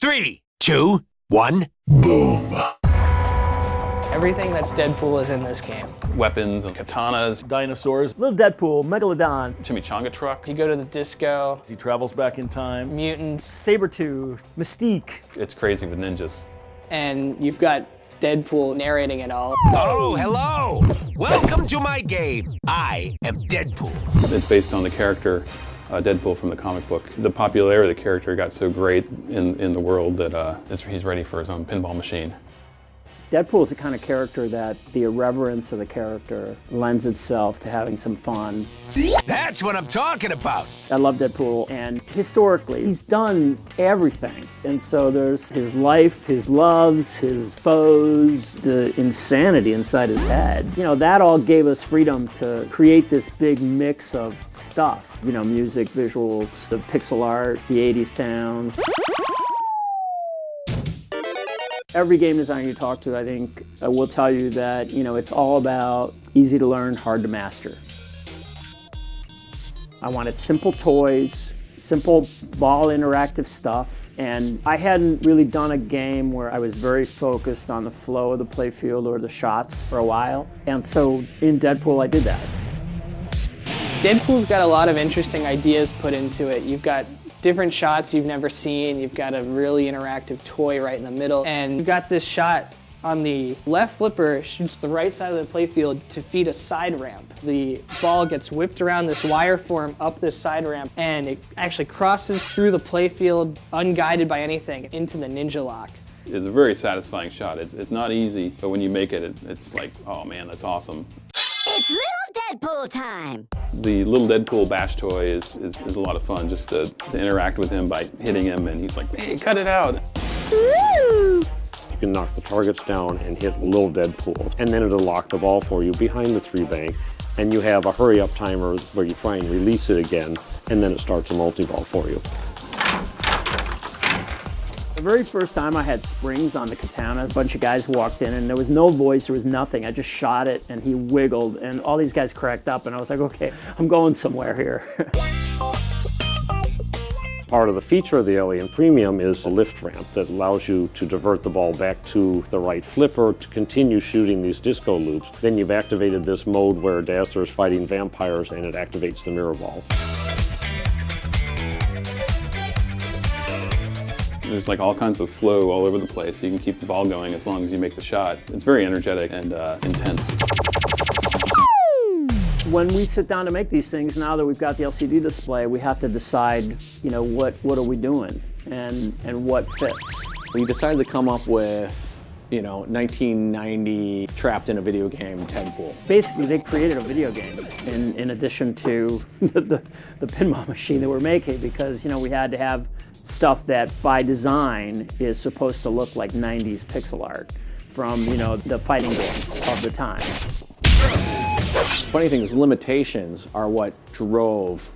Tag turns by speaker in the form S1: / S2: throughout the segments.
S1: 3, 2, 1, boom.
S2: Everything that's Deadpool is in this game.
S3: Weapons and katanas.
S4: Dinosaurs. Little Deadpool, Megalodon.
S3: Chimichanga truck.
S2: You go to the disco.
S4: He travels back in time.
S2: Mutants.
S4: Sabretooth. Mystique.
S3: It's crazy with ninjas.
S2: And you've got Deadpool narrating it all.
S1: Oh, hello! Welcome to my game. I am Deadpool.
S3: It's based on the character Deadpool from the comic book. The popularity of the character got so great in the world that he's ready for his own pinball machine.
S5: Deadpool is the kind of character that the irreverence of the character lends itself to having some fun.
S1: That's what I'm talking about.
S5: I love Deadpool, and historically, he's done everything. And so there's his life, his loves, his foes, the insanity inside his head. You know, that all gave us freedom to create this big mix of stuff. You know, music, visuals, the pixel art, the 80s sounds. Every game designer you talk to, I think, will tell you that, you know, it's all about easy to learn, hard to master. I wanted simple toys, simple ball interactive stuff, and I hadn't really done a game where I was very focused on the flow of the playfield or the shots for a while. And so in Deadpool, I did that.
S2: Deadpool's got a lot of interesting ideas put into it. You've got different shots you've never seen. You've got a really interactive toy right in the middle. And you've got this shot on the left flipper, shoots the right side of the playfield to feed a side ramp. The ball gets whipped around this wire form up this side ramp, and it actually crosses through the playfield unguided by anything into the ninja lock.
S3: It's a very satisfying shot. It's not easy, but when you make it, it's like, oh man, that's awesome.
S6: It's Little Deadpool time!
S3: The Little Deadpool bash toy is a lot of fun, just to interact with him by hitting him, and he's like, hey, cut it out.
S6: Woo!
S7: You can knock the targets down and hit Little Deadpool, and then it'll lock the ball for you behind the 3-bank, and you have a hurry-up timer where you try and release it again, and then it starts a multi-ball for you.
S5: The very first time I had springs on the katanas, a bunch of guys walked in and there was no voice, there was nothing. I just shot it and he wiggled and all these guys cracked up and I was like, okay, I'm going somewhere here.
S7: Part of the feature of the Alien Premium is a lift ramp that allows you to divert the ball back to the right flipper to continue shooting these disco loops. Then you've activated this mode where Dazzler is fighting vampires and it activates the mirror ball.
S3: There's like all kinds of flow all over the place. You can keep the ball going as long as you make the shot. It's very energetic and intense.
S5: When we sit down to make these things, now that we've got the LCD display, we have to decide, you know, what are we doing and what fits.
S8: We decided to come up with, you know, 1990 trapped in a video game Deadpool.
S5: Basically, they created a video game in addition to the pinball machine that we're making because, you know, we had to have stuff that by design is supposed to look like 90s pixel art from, you know, the fighting games of the time.
S8: Funny thing is, limitations are what drove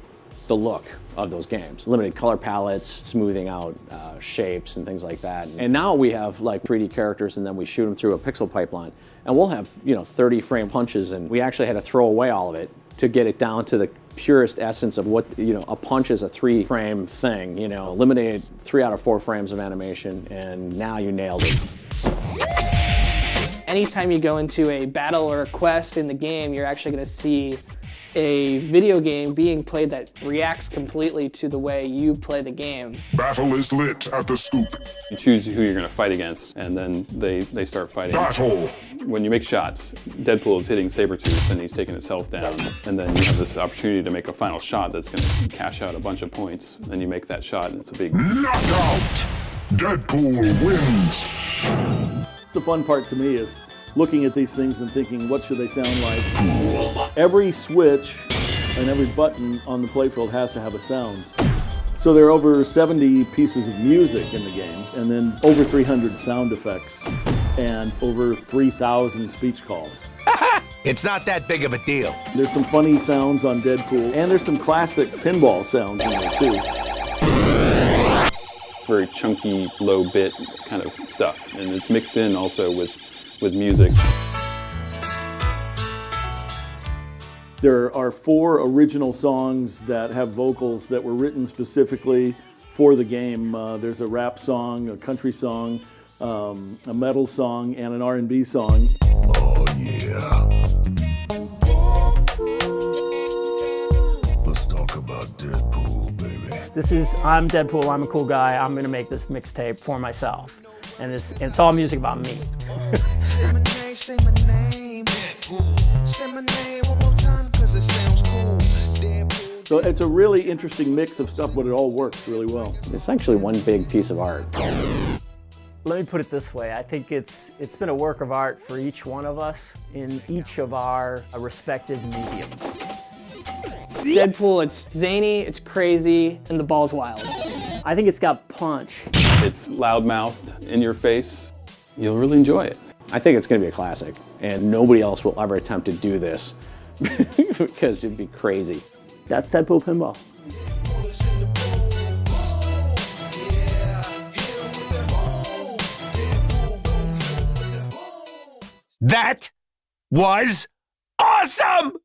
S8: the look of those games. Limited color palettes, smoothing out shapes and things like that. And now we have like 3D characters and then we shoot them through a pixel pipeline. And we'll have, you know, 30 frame punches and we actually had to throw away all of it to get it down to the purest essence of what, you know, a punch is a 3-frame thing, you know, eliminated 3 out of 4 frames of animation and now you nailed it.
S2: Anytime you go into a battle or a quest in the game, you're actually going to see a video game being played that reacts completely to the way you play the game.
S9: Battle is lit at the scoop.
S3: You choose who you're going to fight against, and then they start fighting.
S9: Battle!
S3: When you make shots, Deadpool is hitting Sabretooth and he's taking his health down, and then you have this opportunity to make a final shot that's going to cash out a bunch of points, and you make that shot, and it's a big
S9: knockout! Deadpool wins!
S4: The fun part to me is looking at these things and thinking, what should they sound like? Every switch and every button on the playfield has to have a sound. So there are over 70 pieces of music in the game, and then over 300 sound effects, and over 3,000 speech calls.
S1: It's not that big of a deal.
S4: There's some funny sounds on Deadpool, and there's some classic pinball sounds in there too.
S3: Very chunky, low bit kind of stuff, and it's mixed in also with music.
S4: There are 4 original songs that have vocals that were written specifically for the game. There's a rap song, a country song, a metal song, and an R&B song.
S9: Oh yeah. Let's talk about Deadpool, baby.
S5: I'm Deadpool, I'm a cool guy, I'm gonna make this mixtape for myself. And it's all music about me.
S10: Say my name, Deadpool. Say my name one more time, cause it sounds cool. Deadpool.
S4: So it's a really interesting mix of stuff, but it all works really well.
S8: It's actually one big piece of art.
S5: Let me put it this way, I think it's been a work of art for each one of us in each of our respective mediums.
S2: Deadpool, it's zany, it's crazy, and the ball's wild.
S5: I think it's got punch.
S3: It's loudmouthed, in your face. You'll really enjoy it.
S8: I think it's going to be a classic, and nobody else will ever attempt to do this because it'd be crazy.
S5: That's Deadpool Pinball.
S1: That was awesome!